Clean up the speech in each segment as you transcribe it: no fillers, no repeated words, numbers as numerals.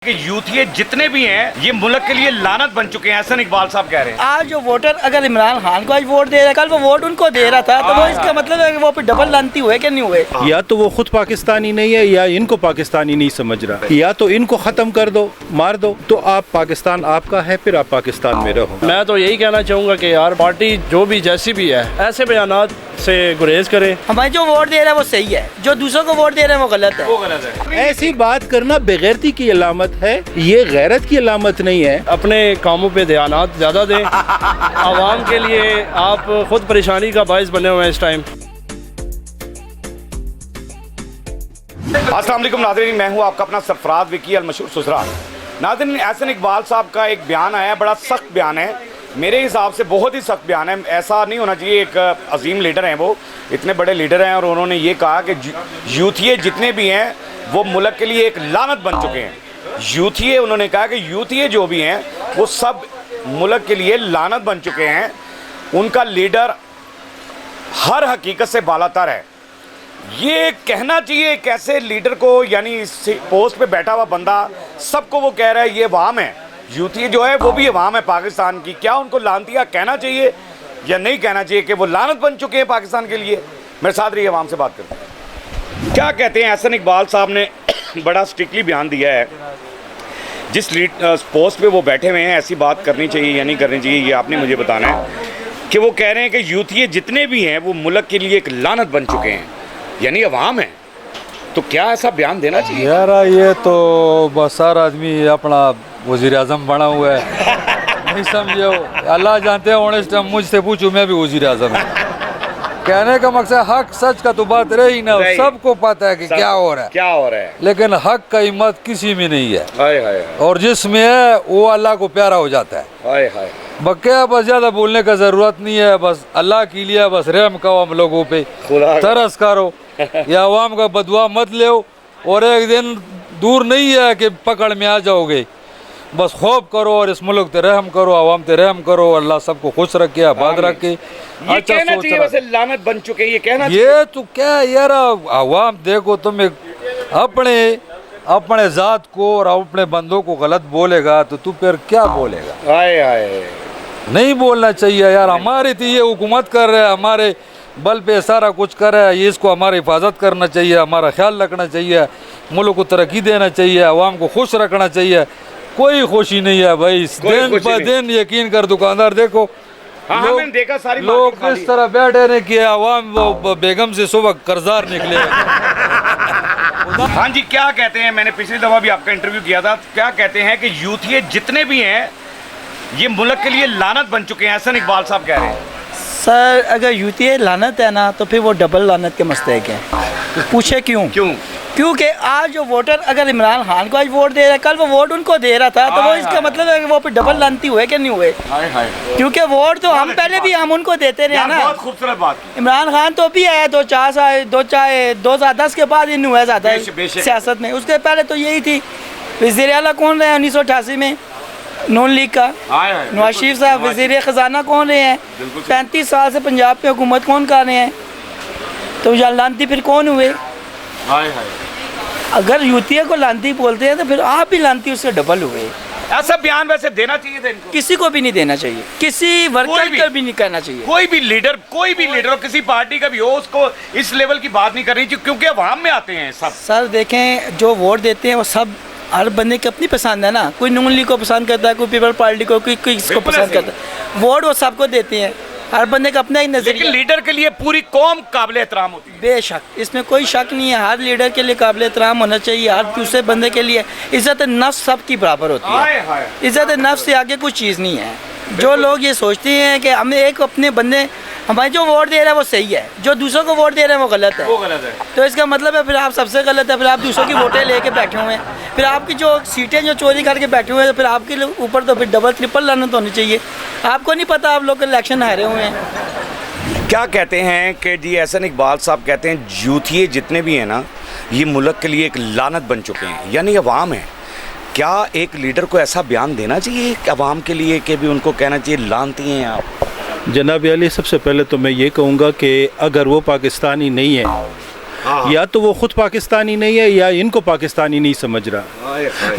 कि यूथ ये जितने भी हैं ये मुल्क के लिए लानत बन चुके हैं, हसन इकबाल साहब कह रहे हैं। आज जो वोटर अगर इमरान खान को आज वोट दे रहा है, कल वो वोट उनको दे रहा था, तो वो इसका मतलब है कि वो फिर डबल लानती हुए कि नहीं हुए। या तो वो खुद पाकिस्तानी नहीं है या इनको पाकिस्तानी नहीं समझ रहा, या तो इनको ख़त्म कर दो, मार दो, तो आप पाकिस्तान आपका है, फिर आप पाकिस्तान में रहो। मैं तो यही कहना चाहूँगा कि यार पार्टी जो भी जैसी भी है ऐसे बयानात से गुरेज करें। हमारे जो वोट दे रहा है वो सही है, जो दूसरों को वोट दे रहे हैं वो गलत है। वो गलत है। ऐसी बात करना बेगैरती की अलामत है, ये गैरत की अलामत नहीं है। अपने कामों पे ध्यानात ज़्यादा दें। आवाम के लिए आप खुद परेशानी का बायस बने हुए हैं इस टाइम। अस्सलाम वालेकुम नाज़रीन, मैं हूँ आपका अपना सरफराज विकी अल मशहूर सुसरा। नाज़रीन, हसन इकबाल साहब का एक बयान आया, बड़ा सख्त बयान है, मेरे हिसाब से बहुत ही सख्त बयान है। ऐसा नहीं होना चाहिए। एक अजीम लीडर हैं, वो इतने बड़े लीडर हैं और उन्होंने ये कहा कि यूथिये जितने भी हैं वो मुल्क के लिए एक लानत बन चुके हैं। यूथिये, उन्होंने कहा कि यूथिये जो भी हैं वो सब मुल्क के लिए लानत बन चुके हैं। उनका लीडर हर हकीकत से बालातर है। ये कहना चाहिए कैसे लीडर को, यानी इस पोस्ट पे बैठा हुआ बंदा सबको वो कह रहा है ये अवाम है, यूथी जो है वो भी अवाम है पाकिस्तान की। क्या उनको लानतिया कहना चाहिए या नहीं कहना चाहिए कि वो लानत बन चुके हैं पाकिस्तान के लिए? मेरे साथ रहिए, अवाम से बात करते हैं। क्या कहते हैं हसन इकबाल साहब ने बड़ा स्ट्रिक्टली बयान दिया है, जिस पोस्ट पे वो बैठे हुए हैं ऐसी बात करनी चाहिए या नहीं करनी चाहिए ये आपने मुझे बताना है। कि वो कह रहे हैं कि यूथी जितने भी हैं वो मुल्क के लिए एक लानत बन चुके हैं, यानी अवाम है। तो क्या ऐसा बयान देना चाहिए? यार ये तो बस सारा आदमी अपना वज़ीर आज़म बना हुआ है, नहीं समझे। अल्लाह जानते हैं, ऑनेस्ट मुझसे पूछूं मैं भी वज़ीर आज़म है। कहने का मकसद हक सच का तो बात रही ना, सबको पता है कि क्या हो रहा है, लेकिन हक का हिम्मत किसी में नहीं है। हाय। और जिसमें है वो अल्लाह को प्यारा हो जाता है। हाय। बक्या बस ज़्यादा बोलने का ज़रूरत नहीं है, बस अल्लाह के लिए बस रहम करो हम लोगों पे, तरस करो या अवाम का बदुआ मत ले। और एक दिन दूर नहीं है कि पकड़ में आ जाओगे। बस खौफ करो और इस मुल्क ते रहम करो, अवाम ते रहम करो। अल्लाह सबको खुश रखे, आबाद रखे। ये कहना चाहिए वैसे लानत बन चुके हैं, ये कहना ये तो क्या यार, अवाम देखो तुम अपने ज़ात को और अपने बंदों को गलत बोलेगा तो तू फिर क्या बोलेगा? हाय। नहीं बोलना चाहिए यार। हमारी तो ये हुकूमत कर रहे हैं, हमारे बल पे सारा कुछ कर रहा है, ये इसको हमारी हिफाजत करना चाहिए, हमारा ख्याल रखना चाहिए, मुल्क को तरक्की देना चाहिए, अवाम को खुश रखना चाहिए। कोई खुशी नहीं है भाई। दिन पर दिन यकीन कर, दुकानदार देखो, मैंने देखा सारी लोग किस तरह बैठे ने कि अवाम वो बेगम से सुबह कर्जार निकले। हाँ जी, क्या कहते हैं, मैंने पिछली दफा भी आपका इंटरव्यू किया था, क्या कहते हैं कि यूथ ये जितने भी हैं ये मुल्क के लिए लानत बन चुके हैं, हसन इकबाल साहब कह रहे हैं। सर अगर यूथी लानत है ना तो फिर वो डबल लानत के मुस्तहिक है। पूछे क्यों? क्योंकि आज जो वोटर अगर इमरान खान को आज वोट दे रहा है, कल वो वोट उनको दे रहा था, तो वो इसका मतलब है कि वो फिर डबल लानती हुए कि नहीं हुए। क्योंकि वोट तो हम पहले भी हम उनको देते रहे ना। बहुत खूबसूरत बात। इमरान खान तो भी आया 2010 के बाद इन हुआ ज़्यादा सियासत में। उसके पहले तो यही थी। वज़ीर आला कौन रहे 1988 में? नून लीग का नवाज शरीफ साहब। वज़ीर ख़जाना कौन रहे हैं? 35 साल से पंजाब पे हुकूमत कौन कर रहे हैं? तो लानती फिर कौन हुए? अगर यूथिया को लानती बोलते हैं तो फिर आप भी लानती उससे डबल हुए। ऐसा बयान वैसे देना चाहिए था इनको? किसी को भी नहीं देना चाहिए, किसी वर्कर को भी नहीं कहना चाहिए। कोई भी लीडर हो, किसी पार्टी का भी हो, उसको इस लेवल की बात नहीं करनी चाहिए, क्योंकि अवाम में आते हैं सब। सर देखें, जो वोट देते हैं वो सब हर बंदे की अपनी पसंद है ना। कोई नून लीग को पसंद करता है, कोई पीपल पार्टी को, कोई किसको पसंद करता है। वोट वो सबको देते हैं, हर बंदे का अपना ही नजरिया। लेकिन लीडर के लिए पूरी कौम काबिल एहतराम होती है। बेशक, इसमें कोई शक नहीं है। हर लीडर के लिए काबिल एहतराम होना चाहिए। हर दूसरे बंदे के लिए इज़्ज़त नफ्स सबकी बराबर होती है। इज़्ज़त नफ्स से आगे कुछ चीज़ नहीं है। जो लोग ये सोचते हैं कि हमें एक अपने बंदे, हमारे जो वोट दे रहा है वो सही है, जो दूसरों को वोट दे रहे हैं वो गलत है। तो इसका मतलब है फिर आप सबसे गलत है। फिर आप दूसरों की वोटें लेके बैठे हुए हैं, फिर आपकी जो सीटें जो चोरी करके बैठे हुए हैं, तो फिर आपके ऊपर तो फिर डबल ट्रिपल लानत होनी चाहिए। आपको नहीं पता आप लोग इलेक्शन हारे हुए हैं। क्या कहते हैं कि जी हसन इकबाल साहब कहते हैं यूथिये जितने भी हैं ना ये मुल्क के लिए एक लानत बन चुके हैं, यानी अवाम है। क्या एक लीडर को ऐसा बयान देना चाहिए अवाम के लिए कि भी उनको कहना चाहिए लानती हैं आप? जनाब अली, सबसे पहले तो मैं ये कहूँगा कि अगर वो पाकिस्तानी नहीं है, या तो वो खुद पाकिस्तानी नहीं है या इनको पाकिस्तानी नहीं समझ रहा।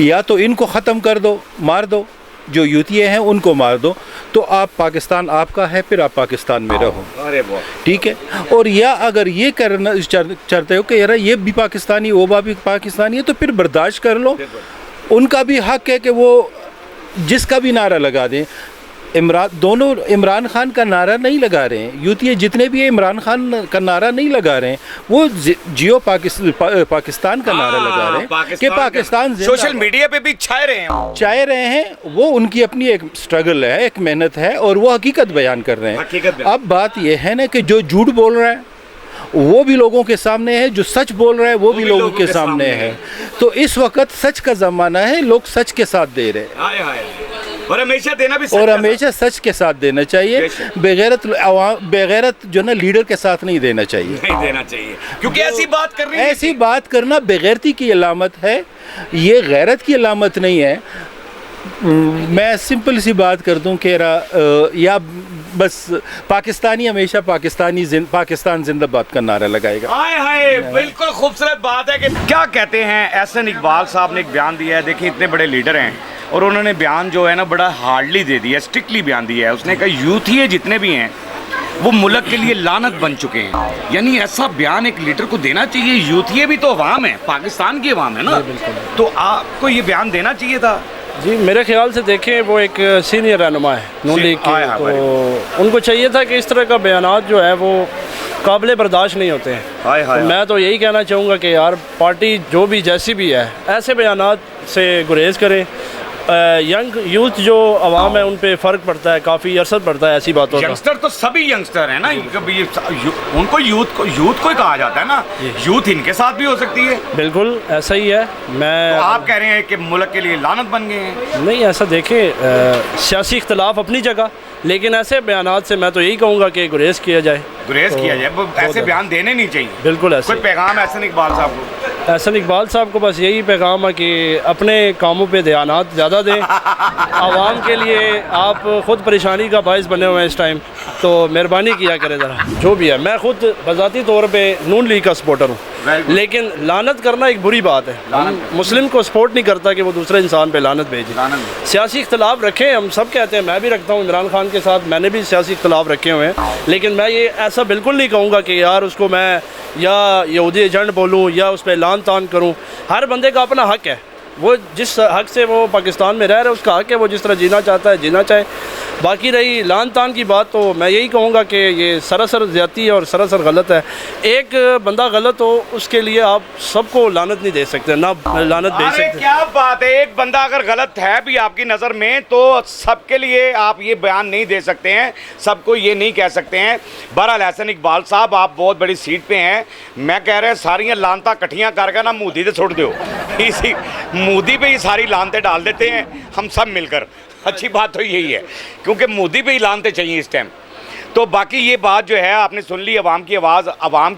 या तो इनको ख़त्म कर दो, मार दो, जो यूतिये हैं उनको मार दो, तो आप पाकिस्तान आपका है, फिर आप पाकिस्तान में रहो। अरे वाह, ठीक है। और या अगर ये करना चाहते हो कि यार ये भी पाकिस्तानी वो भी पाकिस्तानी है, तो फिर बर्दाश्त कर लो। उनका भी हक है कि वो जिसका भी नारा लगा दें। दोनों इमरान खान का नारा नहीं लगा रहे हैं, यूतिये जितने भी हैं इमरान खान का नारा नहीं लगा रहे हैं, वो जियो पाकिस्तान का नारा लगा रहे हैं कि पाकिस्तान सोशल मीडिया पे भी छाए रहे हैं। वो उनकी अपनी एक स्ट्रगल है, एक मेहनत है, और वो हकीकत बयान कर रहे हैं। अब बात ये है ना कि जो झूठ बोल रहा है वो भी लोगों के सामने है, जो सच बोल रहा है वो भी लोगों के सामने है। तो इस वक्त सच का ज़माना है, लोग सच के साथ दे रहे हैं और हमेशा देना भी और हमेशा सच के साथ देना चाहिए। बेगैरत जो ना लीडर के साथ नहीं देना चाहिए, नहीं देना चाहिए, क्योंकि ऐसी बात करना बेगैरती की अलामत है, ये गैरत की अलामत नहीं है। मैं सिंपल सी बात कर दूं कि या बस पाकिस्तानी हमेशा पाकिस्तान जिंदाबाद का नारा लगाएगा। हाय हाय, बिल्कुल खूबसूरत बात है कि क्या कहते हैं एहसन इकबाल साहब ने एक बयान दिया है। देखिए इतने बड़े लीडर हैं और उन्होंने बयान जो है ना बड़ा हार्डली दे दिया, स्ट्रिक्टली बयान दिया है। उसने कहा यूथिये जितने भी हैं वो मुल्क के लिए लानत बन चुके हैं। यानी ऐसा बयान एक लीडर को देना चाहिए। यूथिये भी तो अवाम है, पाकिस्तान की अवाम है ना, तो आपको ये बयान देना चाहिए था। जी मेरे ख्याल से देखें वो एक सीनियर रहनुमा है नून लीग के, तो उनको चाहिए था कि इस तरह का बयानात जो है वो काबिल बर्दाश्त नहीं होते हैं। तो मैं तो यही कहना चाहूँगा कि यार पार्टी जो भी जैसी भी है ऐसे बयानात से गुरेज करें। यंग यूथ जो आवाम है उन पे फ़र्क पड़ता है, काफ़ी असर पड़ता है ऐसी बातों का। यंगस्टर तो सभी यंगस्टर हैं ना, उनको यूथ को ही कहा जाता है ना, यूथ इनके साथ भी हो सकती है। बिल्कुल ऐसा ही है। मैं तो आप कह रहे हैं कि मुल्क के लिए लानत बन गए हैं? नहीं, ऐसा देखें सियासी इख्तलाफ अपनी जगह, लेकिन ऐसे बयानात से मैं तो यही कहूँगा कि गुरेज किया जाए, ऐसे बयान देने नहीं चाहिए। बिल्कुल ऐसे। कोई पैगाम एहसन इकबाल साहब को? एहसन इकबाल साहब को बस यही पैगाम है कि अपने कामों पे ध्यानात ज़्यादा दें। आवाम के लिए आप ख़ुद परेशानी का बायस बने हुए हैं इस टाइम, तो मेहरबानी किया करें ज़रा। जो भी है, मैं ख़ुद बज़ाती तौर पे नून लीग का सपोर्टर हूँ, लेकिन लानत करना एक बुरी बात है। हम मुस्लिम को सपोर्ट नहीं करता कि वो दूसरे इंसान पे लानत भेजे। सियासी इख्तलाफ रखें, हम सब कहते हैं, मैं भी रखता हूँ इमरान खान के साथ, मैंने भी सियासी इख्तलाफ रखे हुए हैं, लेकिन मैं ये ऐसा बिल्कुल नहीं कहूँगा कि यार उसको मैं या यहूदी एजेंट बोलूँ या उस पर लान तान करूँ। हर बंदे का अपना हक है, वो जिस हक से वो पाकिस्तान में रह रहा है उसका हक है, वो जिस तरह जीना चाहता है जीना चाहे। बाकी रही लान तान की बात, तो मैं यही कहूँगा कि ये सरासर ज़्यादती है और सरासर गलत है। एक बंदा गलत हो उसके लिए आप सबको लानत नहीं दे सकते, ना लानत भेज सकते। क्या बात है, एक बंदा अगर गलत है भी आपकी नज़र में तो सबके लिए आप ये बयान नहीं दे सकते हैं, सबको ये नहीं कह सकते हैं। बहरहाल एहसन इकबाल साहब आप बहुत बड़ी सीट पे हैं, मैं कह रहा है सारियाँ लानता कट्ठियाँ करके ना मोदी से छोड़ दो, इसी मोदी पे ही सारी लानतें डाल देते हैं हम सब मिलकर। अच्छी बात तो यही है, क्योंकि मोदी पे ही लानते चाहिए इस टाइम। तो बाकी ये बात जो है आपने सुन ली, अवाम की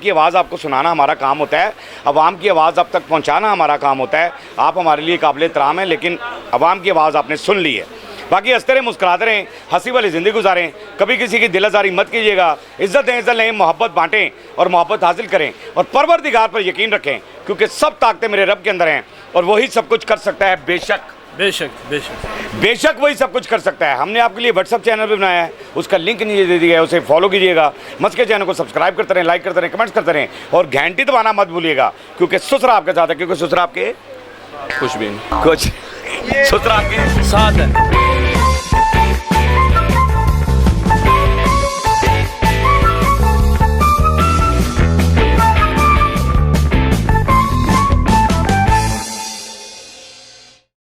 आवाज़ आपको सुनाना हमारा काम होता है, अवाम की आवाज़ अब तक पहुंचाना हमारा काम होता है। आप हमारे लिए काबिल एहतराम हैं, लेकिन अवाम की आवाज़ आपने सुन ली है। बाकी हंसते रहें, मुस्कुराते रहें, हंसी वाली ज़िंदगी गुजारें, कभी किसी की दिल आज़ारी मत कीजिएगा। इज़्ज़त दें, इज़्ज़त लें, मोहब्बत बांटें और मोहब्बत हासिल करें, और परवरदिगार पर यकीन रखें, क्योंकि सब ताकतें मेरे रब के अंदर हैं और वही सब कुछ कर सकता है। बेशक वही सब कुछ कर सकता है। हमने आपके लिए व्हाट्सअप चैनल भी बनाया है, उसका लिंक नीचे दे दिया है, उसे फॉलो कीजिएगा। मस्क के चैनल को सब्सक्राइब करते रहें, लाइक करते रहें, कमेंट्स करते रहें, और घंटी दबाना मत भूलिएगा, क्योंकि ससुरा आपके साथ है, क्योंकि ससुरा आपके कुछ भी नहीं, कुछ ससुरा आपके साथ है।